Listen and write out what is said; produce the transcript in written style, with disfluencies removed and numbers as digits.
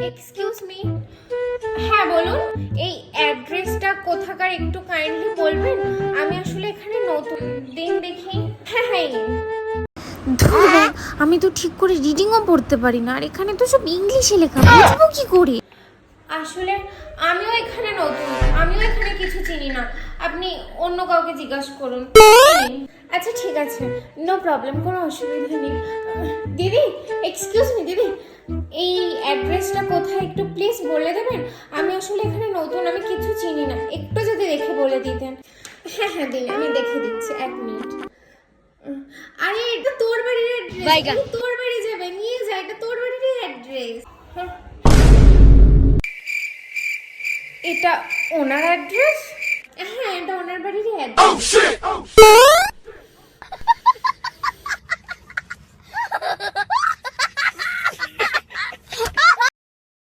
Excuse me, হ্যাঁ বলুন, এই অ্যাড্রেসটা কোথাকার একটু কাইন্ডলি বলবেন? আমি আসলে এখানে নতুন। দিন দেখি। হ্যাঁ হ্যাঁ, ধুর, আমি তো ঠিক করে রিডিংও পড়তে পারি না, আর এখানে তো সব ইংলিশে লেখা, বুঝবো কি করে? আসলে আমিও এখানে নতুন, আমিও এখানে কিছু চিনি না। আপনি অন্য কাউকে জিজ্ঞাসা করুন। আচ্ছা ঠিক আছে, নো প্রবলেম, কোনো অসুবিধা নেই। দিদি, এক্সকিউজ মি দিদি, এই অ্যাড্রেসটা কোথায় একটু প্লিজ বলে দেবেন? আমি আসলে এখানে নতুন, আমি কিছু চিনি না, একটু যদি দেখে বলে দিতেন। হ্যাঁ হ্যাঁ দিন, আমি দেখে দিচ্ছি, 1 মিনিট। আরে এটা তোর বাড়ির অ্যাড্রেস, তোর বাড়ি যাবে, নিয়ে যা, এটা তোর বাড়ির অ্যাড্রেস। এটা ওনার অ্যাড্রেস? হ্যাঁ, এটা ওনার বাড়ির অ্যাড্রেস।